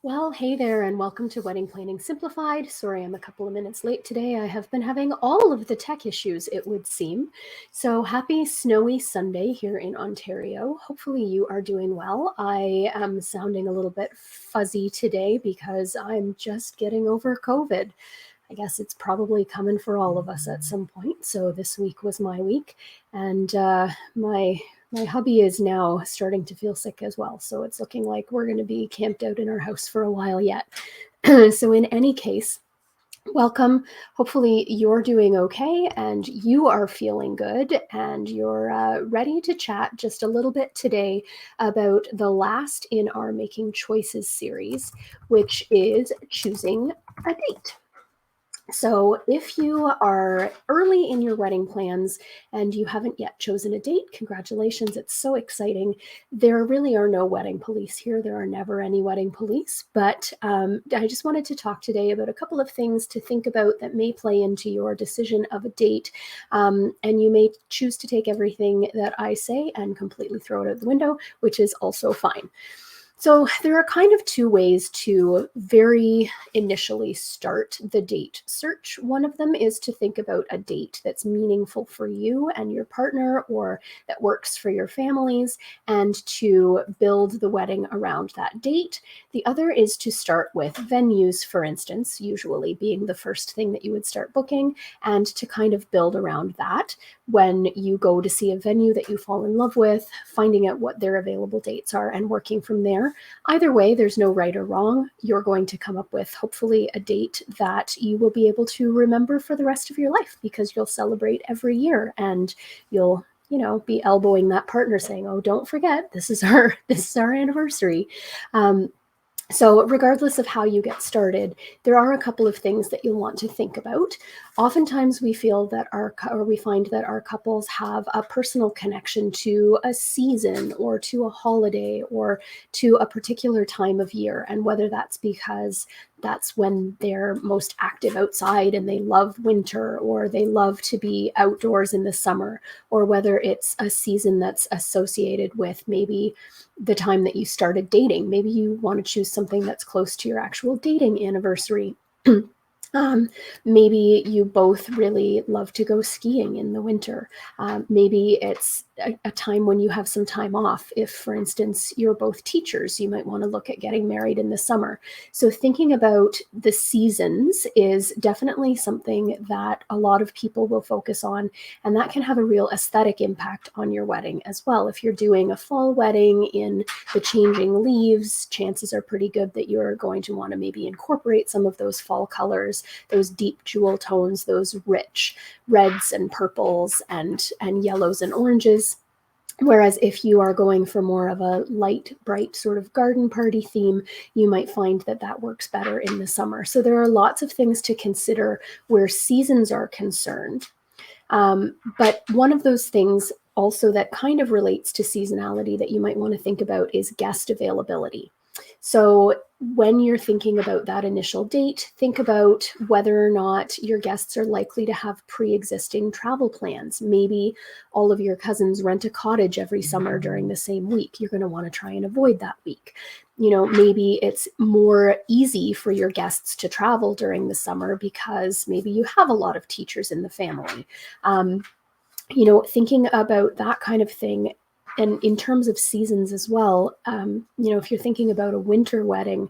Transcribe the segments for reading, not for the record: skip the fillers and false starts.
Well, hey there, and welcome to Wedding Planning Simplified. Sorry, I'm a couple of minutes late today. I have been having all of the tech issues, it would seem. So, happy snowy Sunday here in Ontario. Hopefully, you are doing well. I am sounding a little bit fuzzy today because I'm just getting over COVID. I guess it's probably coming for all of us at some point. So this week was my week, and my hubby is now starting to feel sick as well. So it's looking like we're going to be camped out in our house for a while yet. So in any case, welcome. Hopefully you're doing okay and you are feeling good and you're ready to chat just a little bit today about the last in our Making Choices series, which is choosing a date. So, if you are early in your wedding plans and you haven't yet chosen a date, congratulations, it's so exciting. There really are no wedding police here. There are never any wedding police. But I just wanted to talk today about a couple of things to think about that may play into your decision of a date. And you may choose to take everything that I say and completely throw it out the window, which is also fine. So there are kind of two ways to very initially start the date search. One of them is to think about a date that's meaningful for you and your partner or that works for your families and to build the wedding around that date. The other is to start with venues, for instance, usually being the first thing that you would start booking, and to kind of build around that when you go to see a venue that you fall in love with, finding out what their available dates are and working from there. Either way, there's no right or wrong. You're going to come up with hopefully a date that you will be able to remember for the rest of your life because you'll celebrate every year and you'll be elbowing that partner saying, oh, don't forget, this is our anniversary. So regardless of how you get started, there are a couple of things that you'll want to think about. Oftentimes we find that our couples have a personal connection to a season or to a holiday or to a particular time of year. And whether that's because that's when they're most active outside and they love winter, or they love to be outdoors in the summer, or whether it's a season that's associated with maybe the time that you started dating. Maybe you want to choose something that's close to your actual dating anniversary. Maybe you both really love to go skiing in the winter. Maybe it's a time when you have some time off. If, for instance, you're both teachers, you might want to look at getting married in the summer. So thinking about the seasons is definitely something that a lot of people will focus on, and that can have a real aesthetic impact on your wedding as well. If you're doing a fall wedding in the changing leaves, chances are pretty good that you're going to want to maybe incorporate some of those fall colors, those deep jewel tones, those rich reds and purples and yellows and oranges. Whereas if you are going for more of a light, bright sort of garden party theme, you might find that that works better in the summer. So there are lots of things to consider where seasons are concerned. But one of those things also that kind of relates to seasonality that you might want to think about is guest availability. So when you're thinking about that initial date, think about whether or not your guests are likely to have pre-existing travel plans. Maybe all of your cousins rent a cottage every summer during the same week. You're going to want to try and avoid that week. Maybe it's more easy for your guests to travel during the summer because maybe you have a lot of teachers in the family. Thinking about that kind of thing. And in terms of seasons as well, if you're thinking about a winter wedding,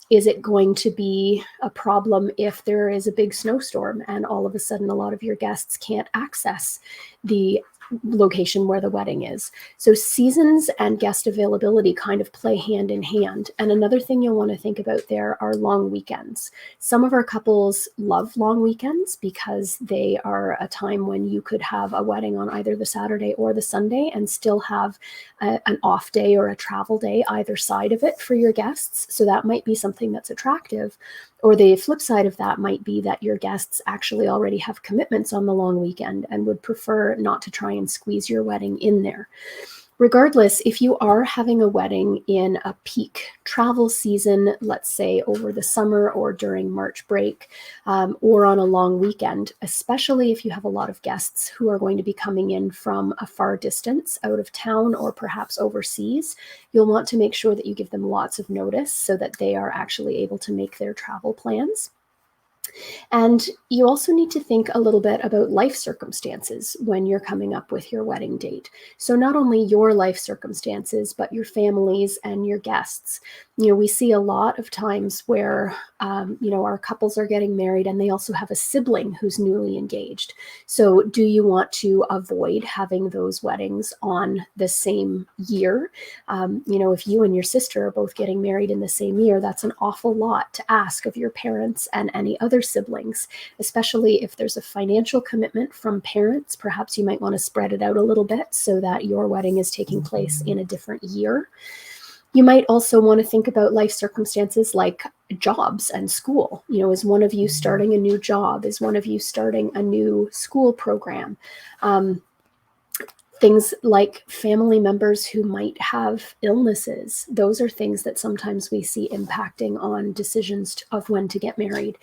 is it going to be a problem if there is a big snowstorm and all of a sudden a lot of your guests can't access the location where the wedding is? So seasons and guest availability kind of play hand in hand. And another thing you'll want to think about there are long weekends. Some of our couples love long weekends because they are a time when you could have a wedding on either the Saturday or the Sunday and still have an off day or a travel day either side of it for your guests. So that might be something that's attractive. Or the flip side of that might be that your guests actually already have commitments on the long weekend and would prefer not to try and squeeze your wedding in there. Regardless, if you are having a wedding in a peak travel season, let's say over the summer or during March break, or on a long weekend, especially if you have a lot of guests who are going to be coming in from a far distance out of town or perhaps overseas, you'll want to make sure that you give them lots of notice so that they are actually able to make their travel plans. And you also need to think a little bit about life circumstances when you're coming up with your wedding date. So not only your life circumstances, but your families and your guests. We see a lot of times where, our couples are getting married and they also have a sibling who's newly engaged. So do you want to avoid having those weddings on the same year? If you and your sister are both getting married in the same year, that's an awful lot to ask of your parents and any other siblings, especially if there's a financial commitment from parents. Perhaps you might want to spread it out a little bit so that your wedding is taking place in a different year. You might also want to think about life circumstances like jobs and school. Is one of you starting a new job? Is one of you starting a new school program? Things like family members who might have illnesses. Those are things that sometimes we see impacting on decisions of when to get married.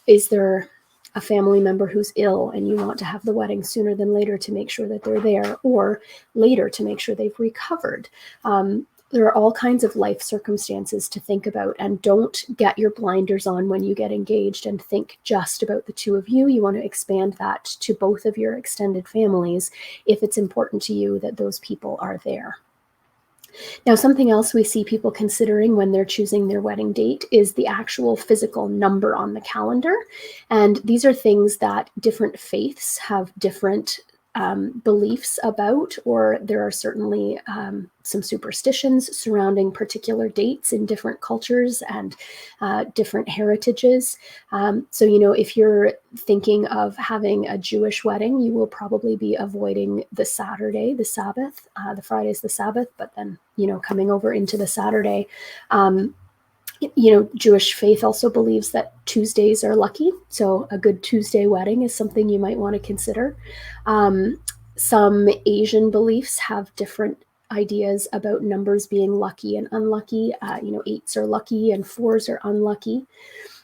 Is there a family member who's ill and you want to have the wedding sooner than later to make sure that they're there, or later to make sure they've recovered? There are all kinds of life circumstances to think about, and don't get your blinders on when you get engaged and think just about the two of you. You want to expand that to both of your extended families if it's important to you that those people are there. Now, something else we see people considering when they're choosing their wedding date is the actual physical number on the calendar. And these are things that different faiths have different beliefs about, or there are certainly some superstitions surrounding particular dates in different cultures and different heritages. So, if you're thinking of having a Jewish wedding, you will probably be avoiding the Saturday, the Sabbath. The Friday's the Sabbath, but then, coming over into the Saturday. Jewish faith also believes that Tuesdays are lucky. So a good Tuesday wedding is something you might want to consider. Some Asian beliefs have different ideas about numbers being lucky and unlucky. 8s are lucky and 4s are unlucky.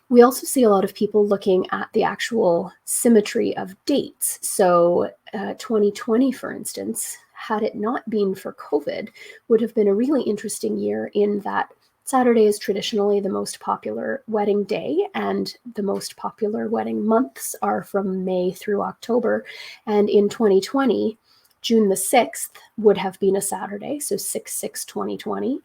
We also see a lot of people looking at the actual symmetry of dates. So 2020, for instance, had it not been for COVID, would have been a really interesting year in that Saturday is traditionally the most popular wedding day, and the most popular wedding months are from May through October. And in 2020, June the 6th would have been a Saturday, so 6/6/2020,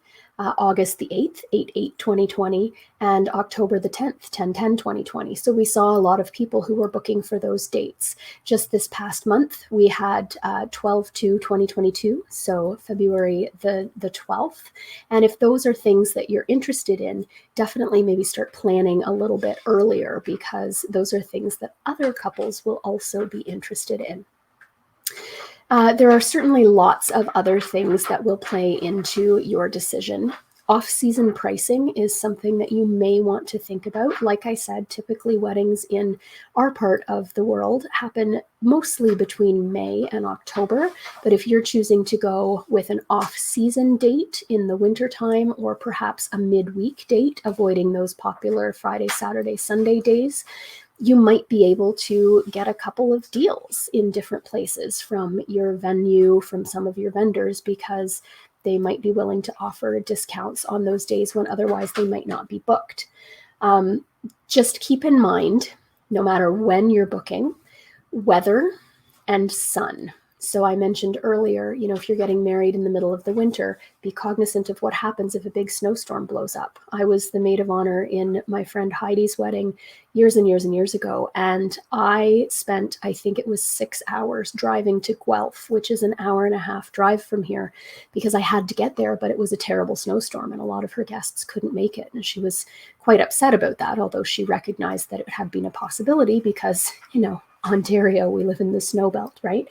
August the 8th, 8/8/2020, and October the 10th, 10/10/2020. So we saw a lot of people who were booking for those dates. Just this past month, we had 12/2/2022, so February the 12th. And if those are things that you're interested in, definitely maybe start planning a little bit earlier, because those are things that other couples will also be interested in. There are certainly lots of other things that will play into your decision. Off-season pricing is something that you may want to think about. Like I said, typically weddings in our part of the world happen mostly between May and October. But if you're choosing to go with an off-season date in the wintertime, or perhaps a midweek date, avoiding those popular Friday, Saturday, Sunday days, you might be able to get a couple of deals in different places from your venue, from some of your vendors, because they might be willing to offer discounts on those days when otherwise they might not be booked. Just keep in mind, no matter when you're booking, weather and sun. So I mentioned earlier, if you're getting married in the middle of the winter, be cognizant of what happens if a big snowstorm blows up. I was the maid of honor in my friend Heidi's wedding years and years and years ago, and I spent, I think it was 6 hours driving to Guelph, which is an hour and a half drive from here, because I had to get there, but it was a terrible snowstorm and a lot of her guests couldn't make it. And she was quite upset about that, although she recognized that it had been a possibility because, Ontario, we live in the snow belt, right?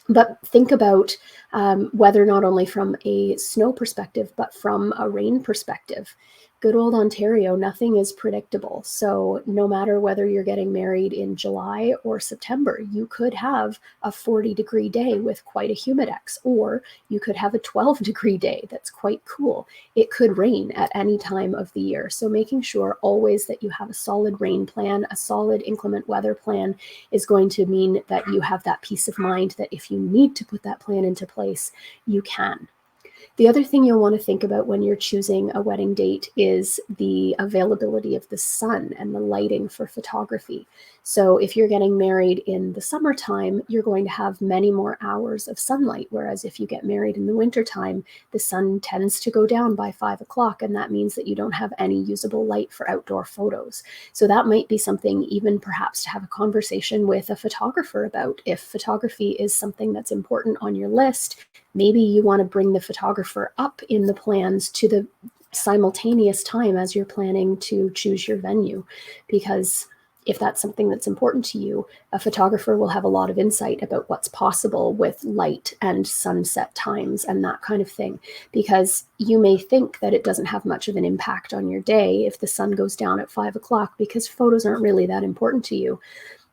But think about whether not only from a snow perspective, but from a rain perspective. Good old Ontario, nothing is predictable. So no matter whether you're getting married in July or September, you could have a 40-degree day with quite a humidex, or you could have a 12-degree day that's quite cool. It could rain at any time of the year. So making sure always that you have a solid rain plan, a solid inclement weather plan, is going to mean that you have that peace of mind that if you need to put that plan into place, you can. The other thing you'll want to think about when you're choosing a wedding date is the availability of the sun and the lighting for photography. So if you're getting married in the summertime, you're going to have many more hours of sunlight, whereas if you get married in the wintertime, the sun tends to go down by 5 o'clock, and that means that you don't have any usable light for outdoor photos. So that might be something even perhaps to have a conversation with a photographer about. If photography is something that's important on your list, maybe you want to bring the photographer up in the plans to the simultaneous time as you're planning to choose your venue, because if that's something that's important to you, a photographer will have a lot of insight about what's possible with light and sunset times and that kind of thing. Because you may think that it doesn't have much of an impact on your day if the sun goes down at 5 o'clock because photos aren't really that important to you.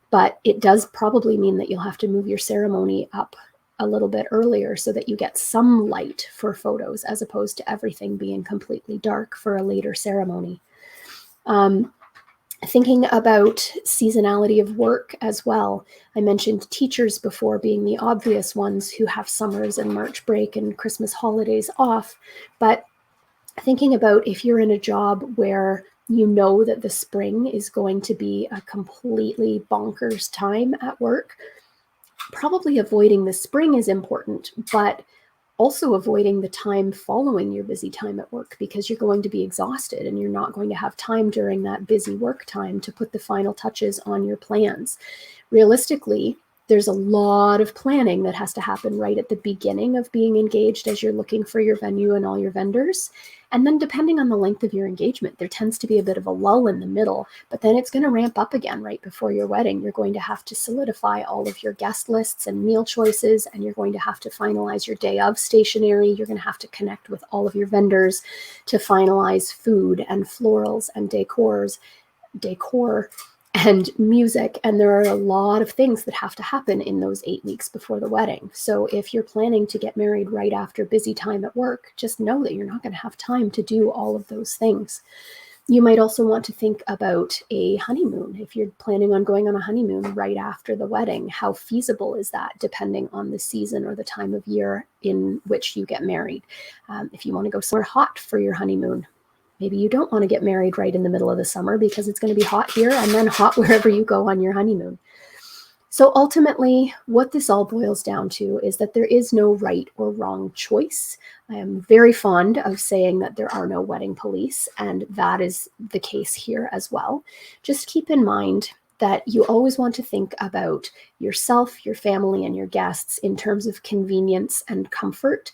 But it does probably mean that you'll have to move your ceremony up a little bit earlier so that you get some light for photos as opposed to everything being completely dark for a later ceremony. Thinking about seasonality of work as well. I mentioned teachers before being the obvious ones who have summers and March break and Christmas holidays off, but thinking about if you're in a job where you know that the spring is going to be a completely bonkers time at work, probably avoiding the spring is important, but also avoiding the time following your busy time at work, because you're going to be exhausted and you're not going to have time during that busy work time to put the final touches on your plans. Realistically, there's a lot of planning that has to happen right at the beginning of being engaged as you're looking for your venue and all your vendors. And then depending on the length of your engagement, there tends to be a bit of a lull in the middle, but then it's going to ramp up again right before your wedding. You're going to have to solidify all of your guest lists and meal choices, and you're going to have to finalize your day of stationery. You're going to have to connect with all of your vendors to finalize food and florals and decor and music. And there are a lot of things that have to happen in those 8 weeks before the wedding. So if you're planning to get married right after busy time at work, just know that you're not going to have time to do all of those things. You might also want to think about a honeymoon. If you're planning on going on a honeymoon right after the wedding, how feasible is that depending on the season or the time of year in which you get married? If you want to go somewhere hot for your honeymoon, maybe you don't want to get married right in the middle of the summer because it's going to be hot here and then hot wherever you go on your honeymoon. So ultimately, what this all boils down to is that there is no right or wrong choice. I am very fond of saying that there are no wedding police, and that is the case here as well. Just keep in mind that you always want to think about yourself, your family, and your guests in terms of convenience and comfort.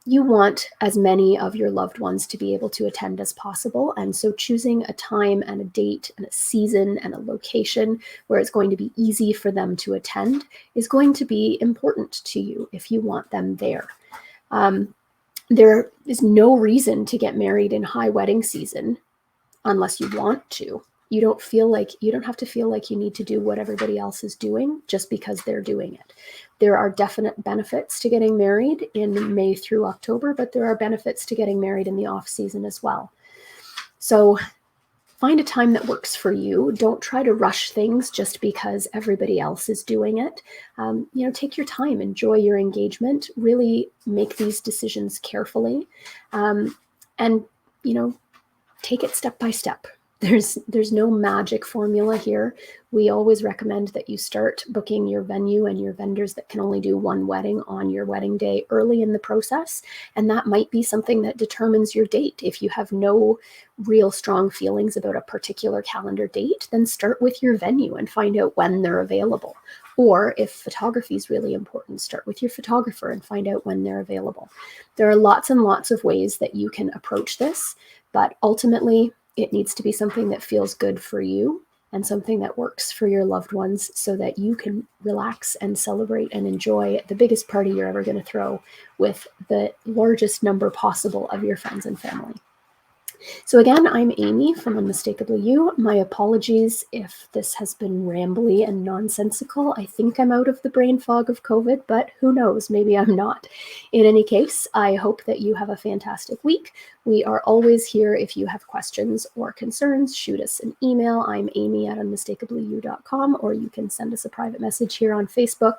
You want as many of your loved ones to be able to attend as possible. And so choosing a time and a date and a season and a location where it's going to be easy for them to attend is going to be important to you if you want them there. There is no reason to get married in high wedding season unless you want to. You don't have to feel like you need to do what everybody else is doing just because they're doing it. There are definite benefits to getting married in May through October, but there are benefits to getting married in the off season as well. So find a time that works for you. Don't try to rush things just because everybody else is doing it. Take your time, enjoy your engagement, really make these decisions carefully, and take it step by step. There's no magic formula here. We always recommend that you start booking your venue and your vendors that can only do one wedding on your wedding day early in the process. And that might be something that determines your date. If you have no real strong feelings about a particular calendar date, then start with your venue and find out when they're available. Or if photography is really important, start with your photographer and find out when they're available. There are lots and lots of ways that you can approach this, but ultimately, it needs to be something that feels good for you and something that works for your loved ones so that you can relax and celebrate and enjoy the biggest party you're ever going to throw with the largest number possible of your friends and family. So again, I'm Amy from Unmistakably You. My apologies if this has been rambly and nonsensical. I think I'm out of the brain fog of COVID, but who knows, maybe I'm not. In any case, I hope that you have a fantastic week. We are always here if you have questions or concerns. Shoot us an email. I'm amy@unmistakably.you.com, or you can send us a private message here on Facebook.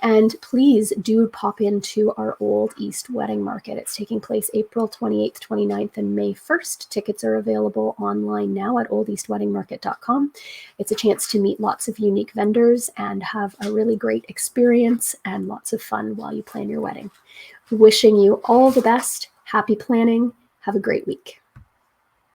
And please do pop into our Old East Wedding Market. It's taking place April 28th, 29th, and May 1st. Tickets are available online now at oldeastweddingmarket.com. It's a chance to meet lots of unique vendors and have a really great experience and lots of fun while you plan your wedding. Wishing you all the best. Happy planning. Have a great week.